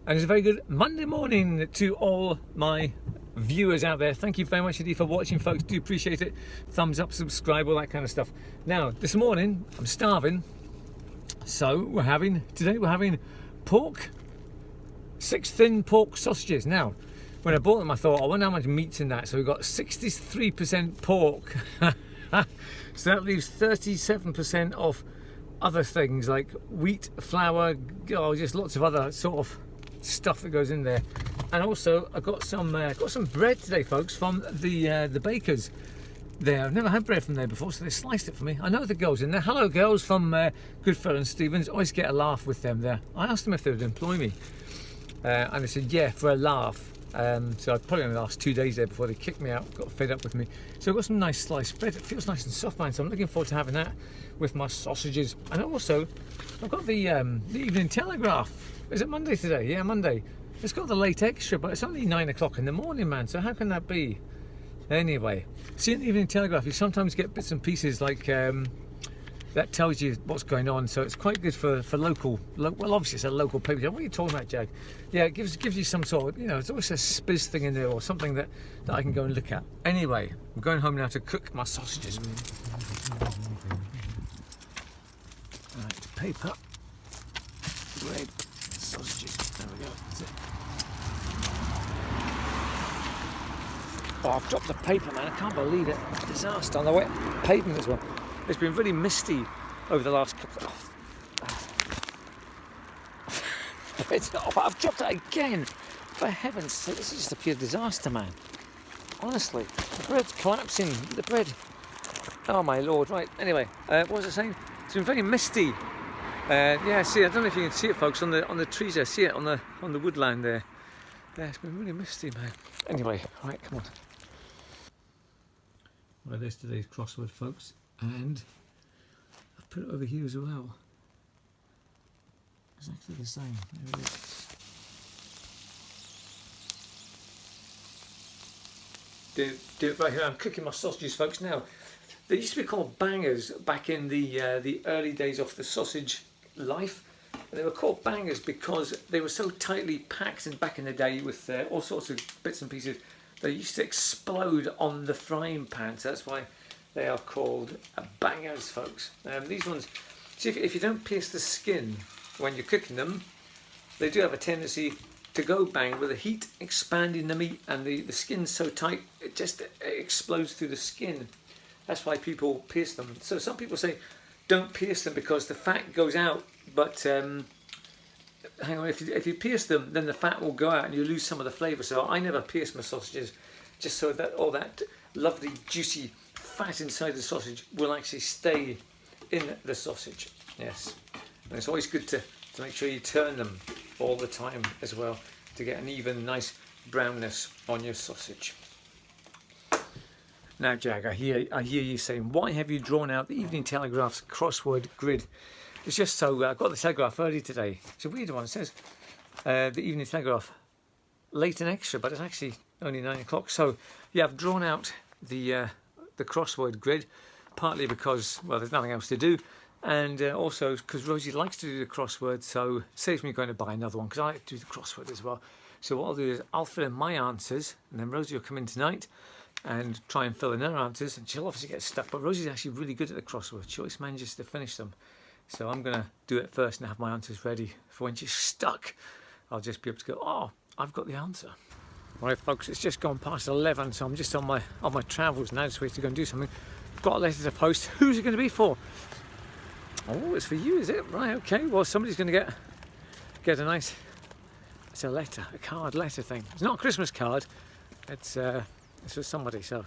And it's a very good Monday morning to all my viewers out there. Thank you very much indeed for watching, folks. Do appreciate it. Thumbs up, subscribe, all that kind of stuff. Now, this morning, I'm starving. So today we're having pork, 6 thin pork sausages. Now, when I bought them, I thought, I wonder how much meat's in that. So we've got 63% pork. So that leaves 37% of other things like wheat, flour, just lots of other sort of stuff that goes in there. And also I've got some bread today, folks, from the bakers there. I've never had bread from there before, so they sliced it for me. I know the girls in there. Hello girls from Goodfellow and Stevens. Always get a laugh with them there. I asked them if they would employ me and they said yeah, for a laugh. So I'd probably only last 2 days there before they kicked me out, got fed up with me. So I've got some nice sliced bread. It feels nice and soft, man, so I'm looking forward to having that with my sausages. And also I've got the Evening Telegraph. Is it Monday today? Yeah, Monday. It's got the late extra, but it's only 9 o'clock in the morning, man, so how can that be? Anyway, see, in the Evening Telegraph you sometimes get bits and pieces like that tells you what's going on, so it's quite good for local, well, obviously it's a local paper. What are you talking about, Jag? Yeah, it gives you some sort of, there's always a spiz thing in there or something that I can go and look at. Anyway, I'm going home now to cook my sausages. Right, paper, bread, sausages, there we go, that's it. Oh, I've dropped the paper, man, I can't believe it. Disaster on the wet pavement as well. It's been really misty over the last couple of... I've dropped it again! For heaven's sake, this is just a pure disaster, man. Honestly, the bread's collapsing. The bread... Oh my lord, right, anyway, what was I saying? It's been very misty. Yeah, see, I don't know if you can see it, folks, on the trees there. See it on the woodland there. Yeah, it's been really misty, man. Anyway, right, come on. Well, there's today's crossword, folks. And I've put it over here as well. Exactly the same. There it is. Do it right here. I'm cooking my sausages, folks. Now, they used to be called bangers back in the early days of the sausage life. And they were called bangers because they were so tightly packed, and back in the day with all sorts of bits and pieces, they used to explode on the frying pan. So that's why they are called bangers, folks. These ones, see, if you don't pierce the skin when you're cooking them, they do have a tendency to go bang with the heat expanding the meat, and the skin's so tight it just explodes through the skin. That's why people pierce them. So some people say don't pierce them because the fat goes out, but hang on, if you pierce them, then the fat will go out and you lose some of the flavour. So I never pierce my sausages, just so that all that lovely juicy fat inside the sausage will actually stay in the sausage. Yes, and it's always good to make sure you turn them all the time as well to get an even nice brownness on your sausage. Now, Jag, I hear you saying, why have you drawn out the Evening Telegraph's crossword grid? It's just so I got the Telegraph early today. It's a weird one. It says the Evening Telegraph late and extra, but it's actually only 9 o'clock. So yeah, I've drawn out the crossword grid, partly because, well, there's nothing else to do, and also because Rosie likes to do the crossword, so saves me going to buy another one, because I like to do the crossword as well. So what I'll do is I'll fill in my answers, and then Rosie will come in tonight and try and fill in her answers, and she'll obviously get stuck, but Rosie's actually really good at the crossword. She always manages to finish them. So I'm going to do it first and have my answers ready for when she's stuck. I'll just be able to go, oh, I've got the answer. Right, folks, it's just gone past 11, so I'm just on my travels now, just waiting to go and do something. I've got a letter to post. Who's it going to be for? Oh, it's for you, is it? Right, okay. Well, somebody's going to get a nice... It's a letter, a card letter thing. It's not a Christmas card. It's for somebody, so...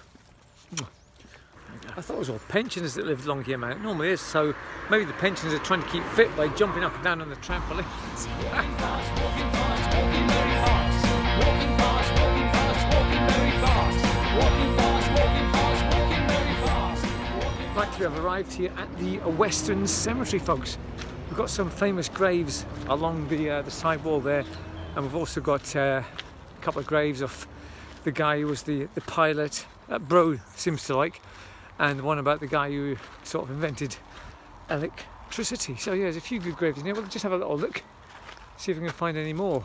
I thought it was all pensioners that lived long here, man. It normally is, so maybe the pensioners are trying to keep fit by jumping up and down on the trampoline. Walking fast, walking fast, walking very fast. Walking fast, walking fast, walking very fast. Walking fast, walking fast, walking very fast. Right, we have arrived here at the Western Cemetery, folks. We've got some famous graves along the side wall there, and we've also got a couple of graves of the guy who was the pilot that Bro seems to like, and one about the guy who sort of invented electricity. So yeah, there's a few good graves in here. We'll just have a little look, see if we can find any more.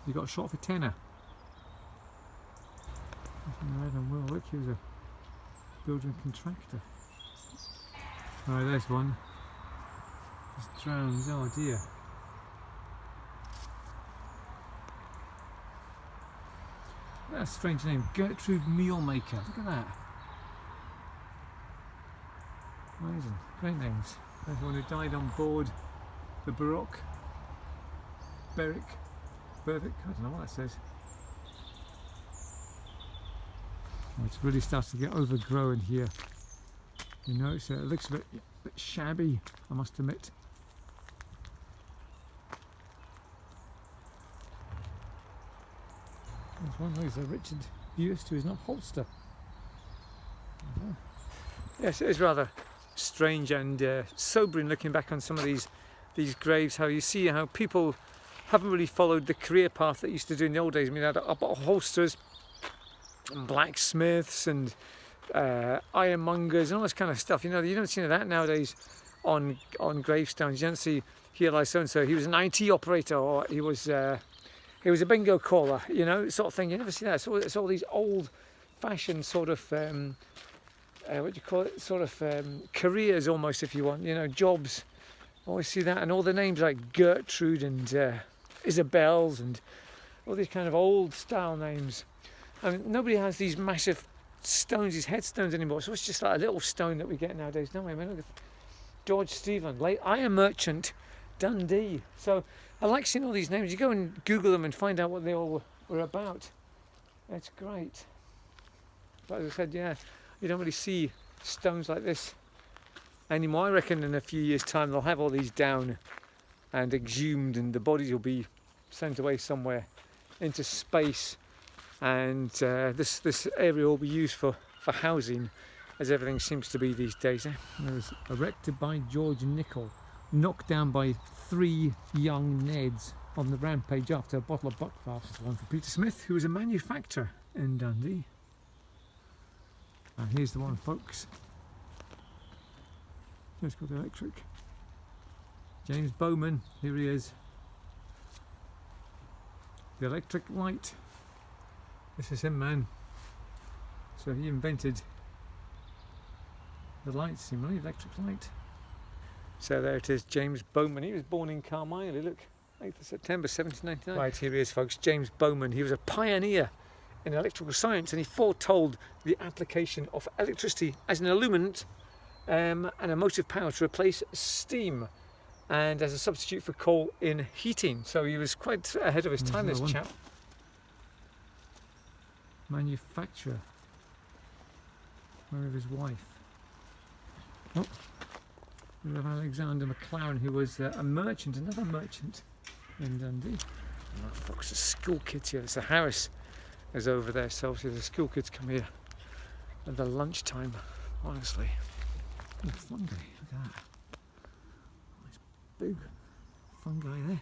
You got a shot for tenner. Red and Will, look, he was a building contractor. Alright, there's one. Just drowns, oh dear. That's a strange name, Gertrude Mealmaker, look at that. Amazing, great names. There's one who died on board the Berwick. I don't know what that says. Oh, it's really starting to get overgrown here. You know, it looks a bit shabby, I must admit. There's one, there's a Richard Buist who is an upholster. Yes, it is rather strange and sobering looking back on some of these graves, how you see how people haven't really followed the career path that used to do in the old days. I mean, they had upholsters and blacksmiths and ironmongers and all this kind of stuff. You know, you don't see any of that nowadays on gravestones. You don't see, here lies so and so, he was an IT operator, or he was a bingo caller, you know, sort of thing. You never see that. It's all these old-fashioned sort of what do you call it? Sort of careers almost, if you want. You know, jobs. Always see that, and all the names like Gertrude and Isabel's and all these kind of old style names. I mean, nobody has these massive stones, these headstones anymore, so it's just like a little stone that we get nowadays, don't we? I mean, look at George Stephen, late iron merchant, Dundee. So I like seeing all these names. You go and Google them and find out what they all were about. It's great. But as I said, yeah, you don't really see stones like this anymore. I reckon in a few years' time they'll have all these down and exhumed, and the bodies will be sent away somewhere into space, and this area will be used for housing, as everything seems to be these days. It was erected by George Nicol, knocked down by 3 young Neds on the rampage after a bottle of Buckfast. One for Peter Smith, who was a manufacturer in Dundee. And here's the one, folks. It's called Electric. James Bowman, here he is. The electric light. This is him, man. So he invented the light, seemingly, electric light. So there it is, James Bowman. He was born in Carmyle, look, 8th of September 1799. Right, here he is, folks, James Bowman. He was a pioneer in electrical science, and he foretold the application of electricity as an illuminant and a motive power to replace steam, and as a substitute for coal in heating. So he was quite ahead of his time, this chap. Manufacturer. Where is his wife? Oh, we have Alexander McLaren, who was a merchant, another merchant in Dundee. Oh, folks, the school kids here. There's the Harris is over there, so obviously the school kids come here at the lunchtime, honestly. Oh, fungi, look at that. Nice big fungi there.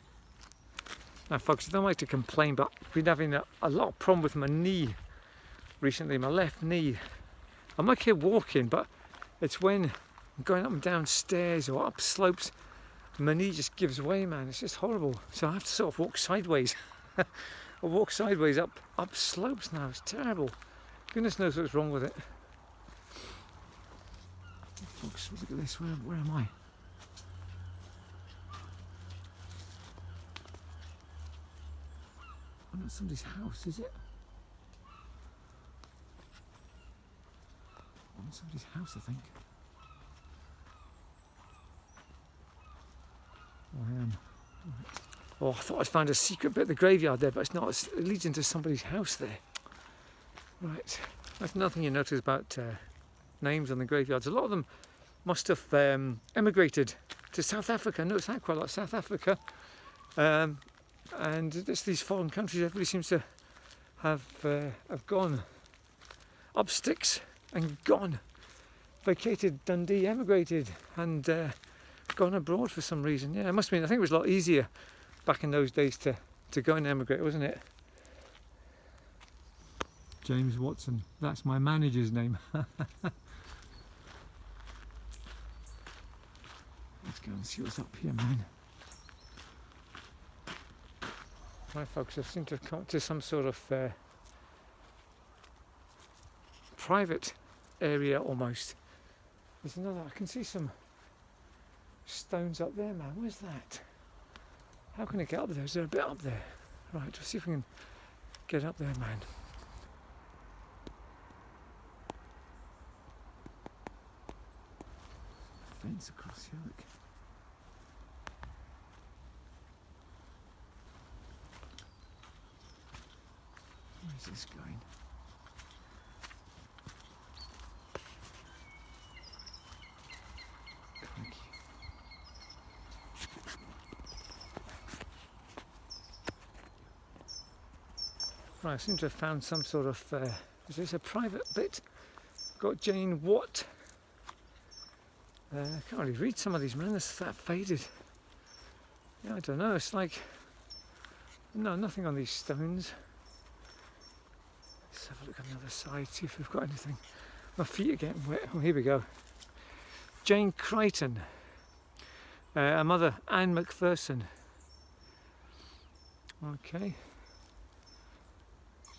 Now folks, I don't like to complain, but I've been having a lot of problem with my knee recently, my left knee. I'm okay walking, but it's when I'm going up and down stairs or up slopes, my knee just gives way, man. It's just horrible. So I have to sort of walk sideways. I walk sideways up slopes now. It's terrible. Goodness knows what's wrong with it. Folks, look at this. Where am I? Oh, not somebody's house, is it? Oh, not somebody's house, I think. Oh, I am. Right. Oh, I thought I'd found a secret bit of the graveyard there, but it's not. It leads into somebody's house there. Right. That's another thing you notice about names on the graveyards. A lot of them must have emigrated to South Africa. I noticed that quite a lot. South Africa. And it's these foreign countries. Everybody seems to have gone up sticks and gone. Vacated Dundee, emigrated, and gone abroad for some reason. Yeah, it must have been. I think it was a lot easier back in those days to go and emigrate, wasn't it? James Watson. That's my manager's name. Let's go and see what's up here, man. Right folks, I seem to have come to some sort of private area almost. There's another, I can see some stones up there, man. Where's that? How can I get up there? Is there a bit up there? Right, let's see if we can get up there, man. Fence across here, look. Where's this going? Crikey. Right, I seem to have found some sort of, is this a private bit? Got Jane Watt. I can't really read some of these, man, it's that faded. Yeah, I don't know, it's like, no, nothing on these stones. Let's have a look on the other side, see if we've got anything. My feet are getting wet. Oh, here we go. Jane Crichton. Her mother, Anne Macpherson. Okay.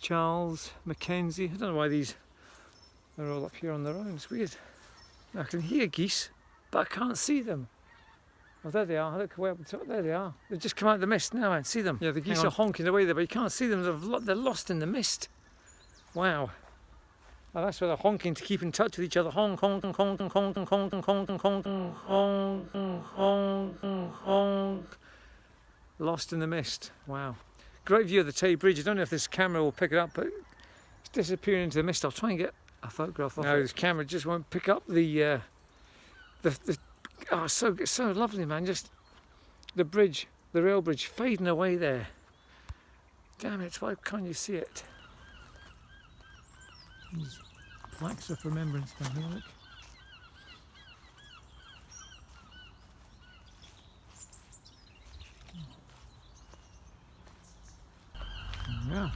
Charles Mackenzie. I don't know why these are all up here on their own. It's weird. I can hear geese, but I can't see them. Oh, there they are. Look way up the top. There they are. They've just come out of the mist now. I can see them. Yeah, the geese are honking away there, but you can't see them. They're lost in the mist. Wow. Well, that's where they're honking to keep in touch with each other. Honk, honk, honk, honk, honk, honk, honk, honk, honk, honk, honk, honk, honk. Lost in the mist. Wow. Great view of the Tay Bridge. I don't know if this camera will pick it up, but it's disappearing into the mist. I'll try and get a photograph of it. No, this camera just won't pick up the oh, so lovely, man. Just the bridge, the rail bridge, fading away there. Damn it! Why can't you see it? These plaques of remembrance down here, look. Yeah,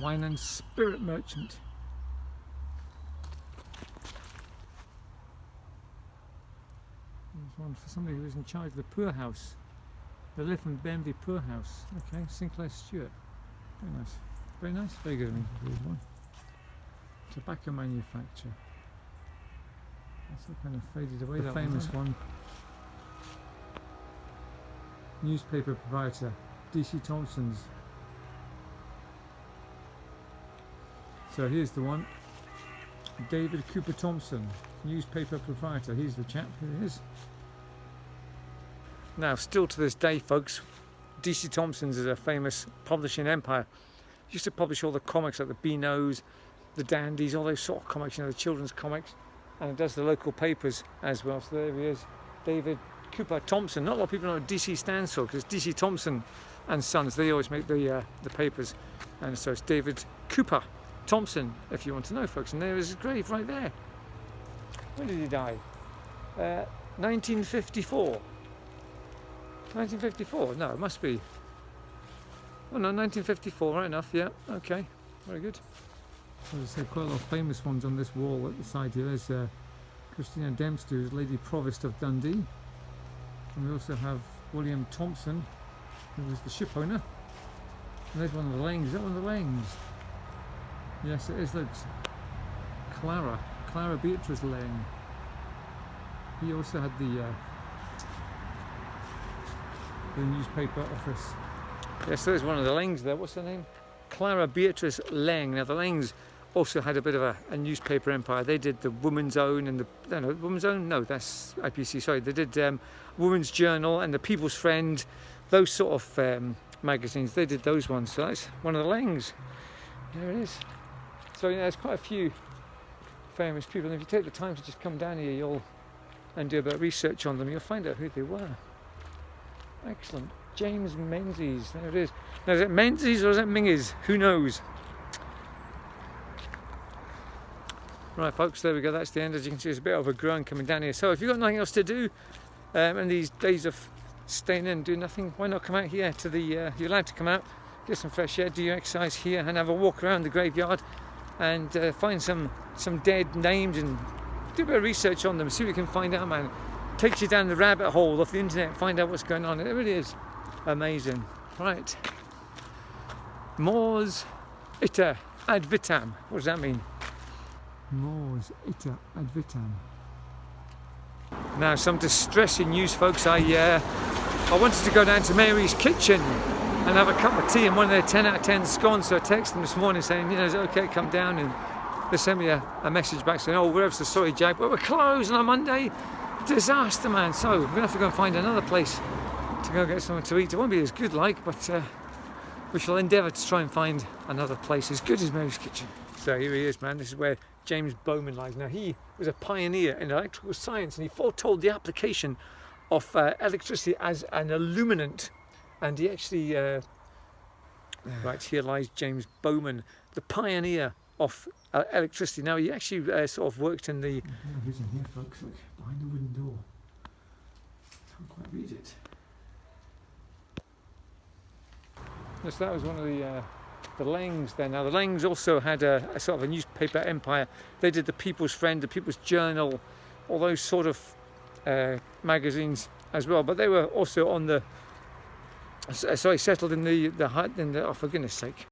wine and spirit merchant. There's one for somebody who was in charge of the poorhouse, the Lytham Benby poorhouse. Okay, Sinclair Stewart. Very nice. Very nice. Very good. Good one. Tobacco manufacture. That's all kind of faded away. The famous one. Newspaper proprietor, DC Thompson's. So here's the one. David Cooper Thompson, newspaper proprietor. He's the chap. Here he is. Now, still to this day, folks, DC Thompson's is a famous publishing empire. Used to publish all the comics like the Beanos, the Dandies, all those sort of comics, you know, the children's comics, and it does the local papers as well. So there he is, David Cooper Thompson. Not a lot of people know what DC stands for, because DC Thompson and Sons, they always make the papers, and so it's David Cooper Thompson, if you want to know, folks. And there is his grave right there. When did he die? 1954. 1954? No, it must be. Oh no, 1954, right enough, yeah, okay, very good. As I say, quite a lot of famous ones on this wall at the side here. There's Christina Dempster, who's Lady Provost of Dundee. And we also have William Thompson, who was the ship owner. And there's one of the Laings. Is that one of the Laings? Yes, it is. Looks Clara Beatrice Lang. He also had the newspaper office. Yes, there's one of the Langs there. What's her name? Clara Beatrice Lang. Now the Langs also had a bit of a newspaper empire. They did the Woman's Own and the Woman's Own. No, that's IPC. Sorry, they did Woman's Journal and the People's Friend. Those sort of magazines. They did those ones. So that's one of the Langs. There it is. So yeah, there's quite a few famous people, and if you take the time to just come down here and do a bit of research on them, you'll find out who they were. Excellent. James Menzies, there it is. Now, is it Menzies or is it Mingies? Who knows? Right folks, there we go, that's the end. As you can see, there's a bit overgrown coming down here. So if you've got nothing else to do in these days of staying in and doing nothing, why not come out here to the, you're allowed to come out, get some fresh air, do your exercise here and have a walk around the graveyard and find some dead names and do a bit of research on them, see what you can find out, man. Takes you down the rabbit hole of the internet, find out what's going on. It really is amazing. Right, Mors ita ad vitam. What does that mean? Mors ita ad vitam. Now, some distressing news, folks. I wanted to go down to Mary's kitchen and have a cup of tea and one of their 10 out of 10 scones. So I texted them this morning saying, you know, is it okay, come down? And they sent me a message back saying, oh, we're ever so sorry, Jack, but we're closed on a Monday. Disaster, man. So we're going to have to go and find another place to go get something to eat. It won't be as good like, but we shall endeavour to try and find another place as good as Mary's kitchen. So here he is, man. This is where James Bowman lies. Now, he was a pioneer in electrical science, and he foretold the application of electricity as an illuminant. And he actually, right here lies James Bowman, the pioneer of electricity. Now, he actually sort of worked in the... Who's in here, folks? Look, behind the wooden door. Can't quite read it. Yes, that was one of the Langs there. Now, the Langs also had a sort of a newspaper empire. They did the People's Friend, the People's Journal, all those sort of magazines as well. But they were also on the... Sorry, settled in the hut, oh, for goodness sake.